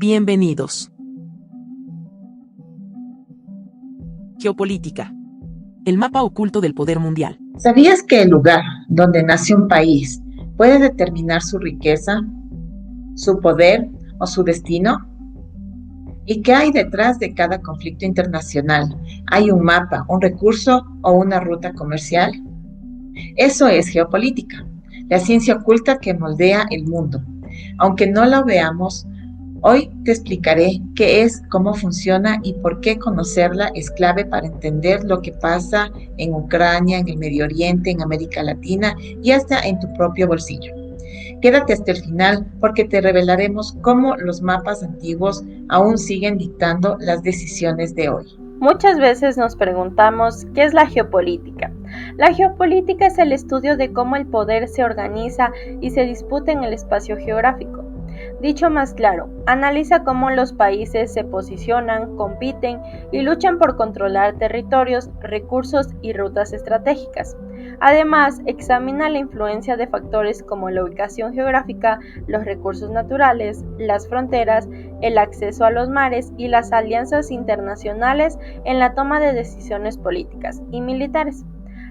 Bienvenidos. Geopolítica. El mapa oculto del poder mundial. ¿Sabías que el lugar donde nace un país puede determinar su riqueza, su poder o su destino? ¿Y qué hay detrás de cada conflicto internacional? ¿Hay un mapa, un recurso o una ruta comercial? Eso es geopolítica, la ciencia oculta que moldea el mundo. Aunque no la veamos, hoy te explicaré qué es, cómo funciona y por qué conocerla es clave para entender lo que pasa en Ucrania, en el Medio Oriente, en América Latina y hasta en tu propio bolsillo. Quédate hasta el final porque te revelaremos cómo los mapas antiguos aún siguen dictando las decisiones de hoy. Muchas veces nos preguntamos ¿qué es la geopolítica? La geopolítica es el estudio de cómo el poder se organiza y se disputa en el espacio geográfico. Dicho más claro, analiza cómo los países se posicionan, compiten y luchan por controlar territorios, recursos y rutas estratégicas. Además, examina la influencia de factores como la ubicación geográfica, los recursos naturales, las fronteras, el acceso a los mares y las alianzas internacionales en la toma de decisiones políticas y militares.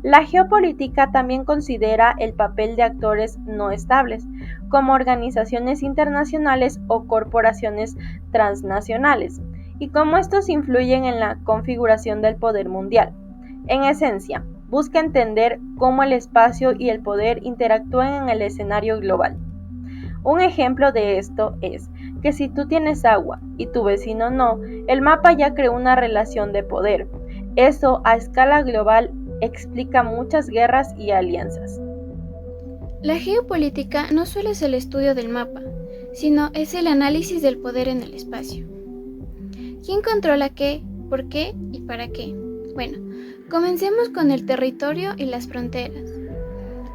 La geopolítica también considera el papel de actores no estables, como organizaciones internacionales o corporaciones transnacionales, y cómo estos influyen en la configuración del poder mundial. En esencia, busca entender cómo el espacio y el poder interactúan en el escenario global. Un ejemplo de esto es que si tú tienes agua y tu vecino no, el mapa ya creó una relación de poder. Eso a escala global explica muchas guerras y alianzas. La geopolítica no solo es el estudio del mapa, sino es el análisis del poder en el espacio. ¿Quién controla qué, por qué y para qué? Bueno, comencemos con el territorio y las fronteras.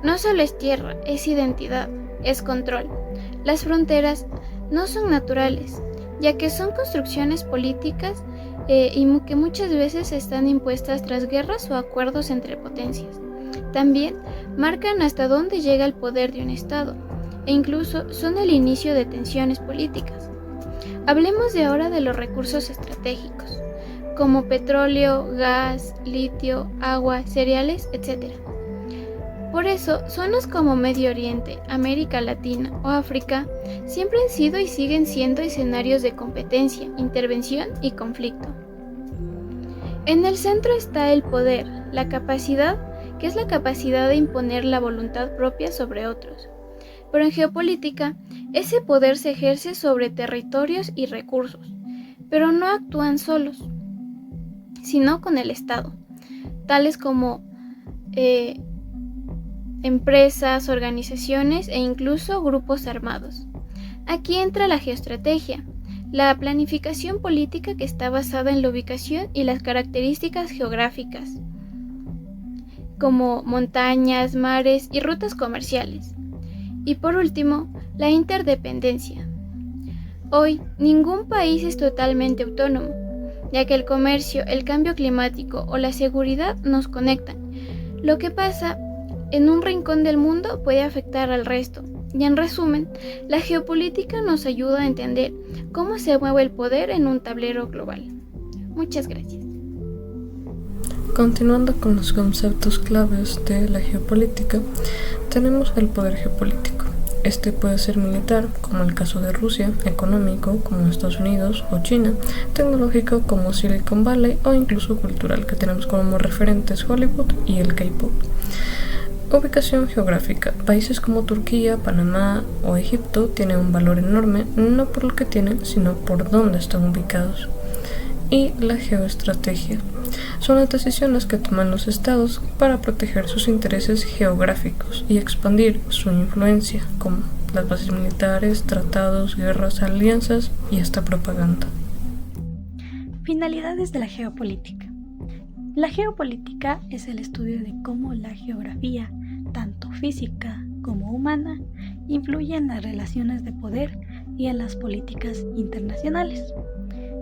No solo es tierra, es identidad, es control. Las fronteras no son naturales, ya que son construcciones políticas y que muchas veces están impuestas tras guerras o acuerdos entre potencias. También marcan hasta dónde llega el poder de un Estado e incluso son el inicio de tensiones políticas. Hablemos de ahora de los recursos estratégicos, como petróleo, gas, litio, agua, cereales, etc. Por eso, zonas como Medio Oriente, América Latina o África siempre han sido y siguen siendo escenarios de competencia, intervención y conflicto. En el centro está el poder, la capacidad, que es la capacidad de imponer la voluntad propia sobre otros. Pero en geopolítica, ese poder se ejerce sobre territorios y recursos, pero no actúan solos, sino con el Estado, tales como empresas, organizaciones e incluso grupos armados. Aquí entra la geoestrategia, la planificación política que está basada en la ubicación y las características geográficas, como montañas, mares y rutas comerciales. Y por último, la interdependencia. Hoy, ningún país es totalmente autónomo, ya que el comercio, el cambio climático o la seguridad nos conectan. Lo que pasa en un rincón del mundo puede afectar al resto. Y en resumen, la geopolítica nos ayuda a entender cómo se mueve el poder en un tablero global. Muchas gracias. Continuando con los conceptos claves de la geopolítica, tenemos el poder geopolítico. Este puede ser militar, como el caso de Rusia, económico, como Estados Unidos o China, tecnológico, como Silicon Valley, o incluso cultural, que tenemos como referentes Hollywood y el K-pop. Ubicación geográfica. Países como Turquía, Panamá o Egipto tienen un valor enorme, no por lo que tienen, sino por dónde están ubicados. Y la geoestrategia. Son las decisiones que toman los estados para proteger sus intereses geográficos y expandir su influencia, como las bases militares, tratados, guerras, alianzas y hasta propaganda. Finalidades de la geopolítica. La geopolítica es el estudio de cómo la geografía, tanto física como humana, influye en las relaciones de poder y en las políticas internacionales,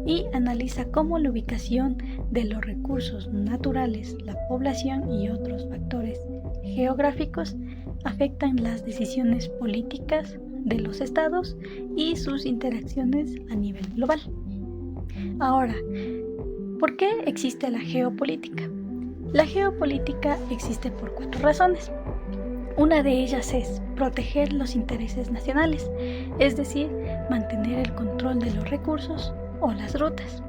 y analiza cómo la ubicación de los recursos naturales, la población y otros factores geográficos afectan las decisiones políticas, de los estados y sus interacciones a nivel global. Ahora, ¿por qué existe la geopolítica? La geopolítica existe por 4 razones. Una de ellas es proteger los intereses nacionales, es decir, mantener el control de los recursos o las rutas.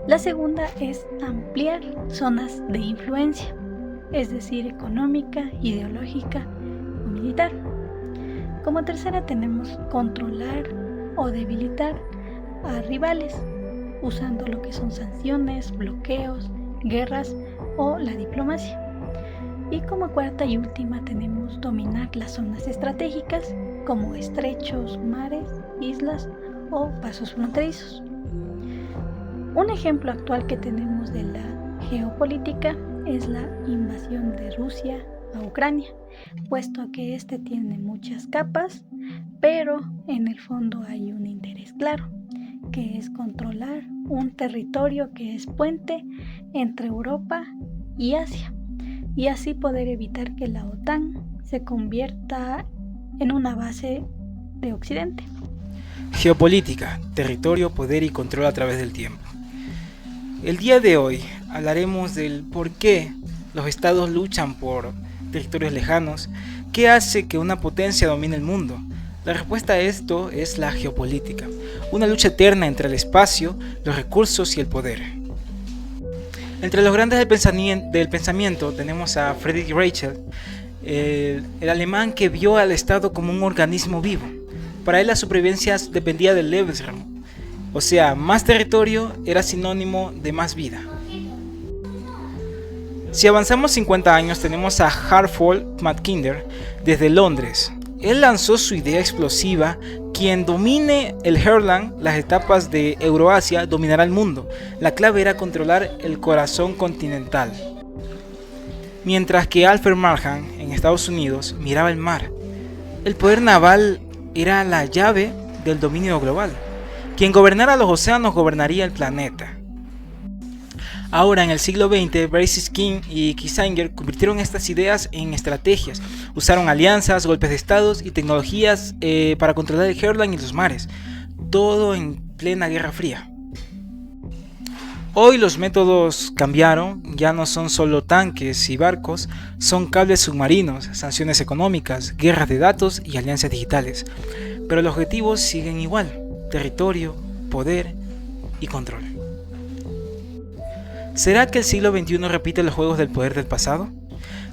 La segunda es ampliar zonas de influencia, es decir, económica, ideológica o militar. Como tercera tenemos controlar o debilitar a rivales, usando lo que son sanciones, bloqueos, guerras o la diplomacia. Y como cuarta y última tenemos dominar las zonas estratégicas como estrechos, mares, islas o pasos fronterizos. Un ejemplo actual que tenemos de la geopolítica es la invasión de Rusia a Ucrania, puesto que este tiene muchas capas, pero en el fondo hay un interés claro, que es controlar un territorio que es puente entre Europa y Asia, y así poder evitar que la OTAN se convierta en una base de Occidente. Geopolítica, territorio, poder y control a través del tiempo. El día de hoy hablaremos del por qué los estados luchan por territorios lejanos, qué hace que una potencia domine el mundo. La respuesta a esto es la geopolítica, una lucha eterna entre el espacio, los recursos y el poder. Entre los grandes del pensamiento tenemos a Friedrich Reichel, el alemán que vio al Estado como un organismo vivo. Para él la supervivencia dependía del Lebensraum, o sea, más territorio era sinónimo de más vida. Si avanzamos 50 años tenemos a Hartford Mackinder desde Londres. Él lanzó su idea explosiva: quien domine el Heartland, las etapas de Euroasia, dominará el mundo. La clave era controlar el corazón continental. Mientras que Alfred Markham, en Estados Unidos, miraba el mar. El poder naval era la llave del dominio global. Quien gobernara los océanos gobernaría el planeta. Ahora, en el siglo XX, Brzezinski y Kissinger convirtieron estas ideas en estrategias. Usaron alianzas, golpes de estados y tecnologías para controlar el Heartland y los mares. Todo en plena Guerra Fría. Hoy los métodos cambiaron, ya no son solo tanques y barcos, son cables submarinos, sanciones económicas, guerras de datos y alianzas digitales. Pero los objetivos siguen igual: territorio, poder y control. ¿Será que el siglo XXI repite los juegos del poder del pasado?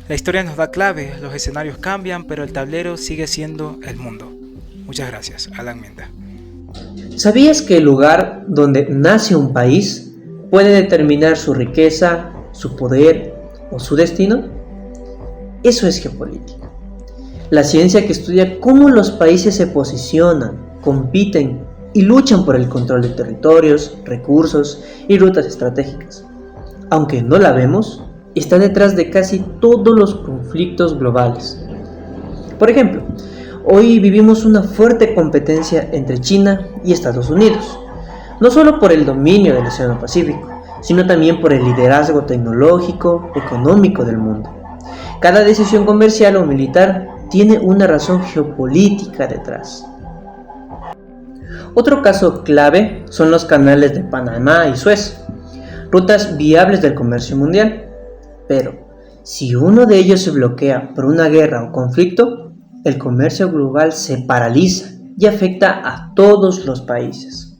La historia nos da clave, los escenarios cambian, pero el tablero sigue siendo el mundo. Muchas gracias, Alan Menda. ¿Sabías que el lugar donde nace un país puede determinar su riqueza, su poder o su destino? Eso es geopolítica. La ciencia que estudia cómo los países se posicionan, compiten y luchan por el control de territorios, recursos y rutas estratégicas. Aunque no la vemos, está detrás de casi todos los conflictos globales. Por ejemplo, hoy vivimos una fuerte competencia entre China y Estados Unidos, no solo por el dominio del Océano Pacífico, sino también por el liderazgo tecnológico, económico del mundo. Cada decisión comercial o militar tiene una razón geopolítica detrás. Otro caso clave son los canales de Panamá y Suez, rutas viables del comercio mundial. Pero si uno de ellos se bloquea por una guerra o conflicto, el comercio global se paraliza y afecta a todos los países.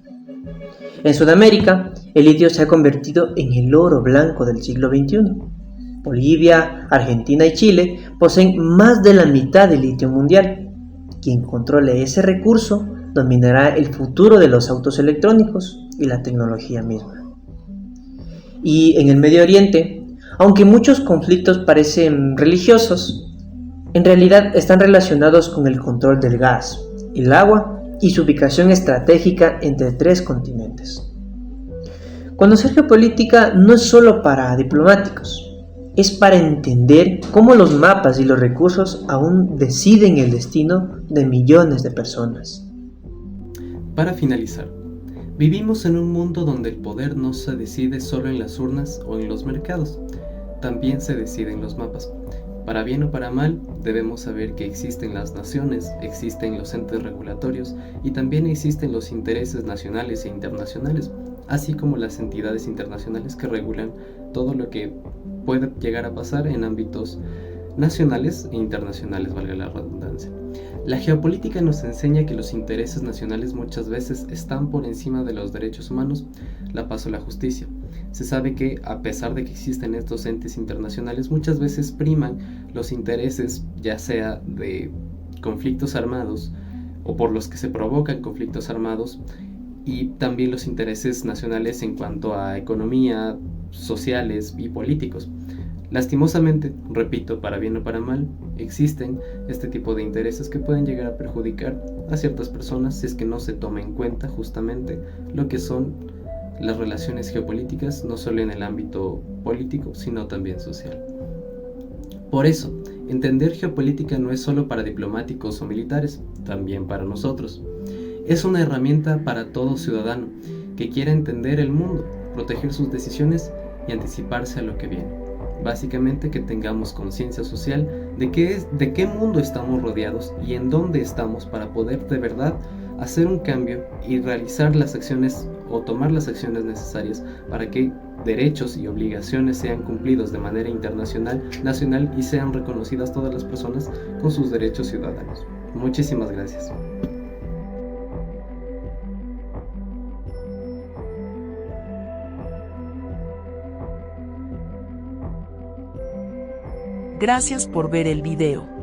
En Sudamérica, el litio se ha convertido en el oro blanco del siglo XXI. Bolivia, Argentina y Chile poseen más de la mitad del litio mundial. Quien controle ese recurso dominará el futuro de los autos electrónicos y la tecnología misma. Y en el Medio Oriente, aunque muchos conflictos parecen religiosos, en realidad están relacionados con el control del gas, el agua y su ubicación estratégica entre 3 continentes. Conocer geopolítica no es solo para diplomáticos, es para entender cómo los mapas y los recursos aún deciden el destino de millones de personas. Para finalizar, vivimos en un mundo donde el poder no se decide solo en las urnas o en los mercados, también se decide en los mapas. Para bien o para mal, debemos saber que existen las naciones, existen los entes regulatorios y también existen los intereses nacionales e internacionales, así como las entidades internacionales que regulan todo lo que puede llegar a pasar en ámbitos nacionales e internacionales, valga la redundancia. La geopolítica nos enseña que los intereses nacionales muchas veces están por encima de los derechos humanos, la paz o la justicia. Se sabe que, a pesar de que existen estos entes internacionales, muchas veces priman los intereses, ya sea de conflictos armados o por los que se provocan conflictos armados, y también los intereses nacionales en cuanto a economía, sociales y políticos. Lastimosamente, repito, para bien o para mal, existen este tipo de intereses que pueden llegar a perjudicar a ciertas personas si es que no se toma en cuenta justamente lo que son las relaciones geopolíticas, no solo en el ámbito político, sino también social. Por eso, entender geopolítica no es solo para diplomáticos o militares, también para nosotros. Es una herramienta para todo ciudadano que quiera entender el mundo, proteger sus decisiones y anticiparse a lo que viene. Básicamente que tengamos conciencia social de qué mundo estamos rodeados y en dónde estamos para poder de verdad hacer un cambio y realizar las acciones o tomar las acciones necesarias para que derechos y obligaciones sean cumplidos de manera internacional, nacional y sean reconocidas todas las personas con sus derechos ciudadanos. Muchísimas gracias. Gracias por ver el video.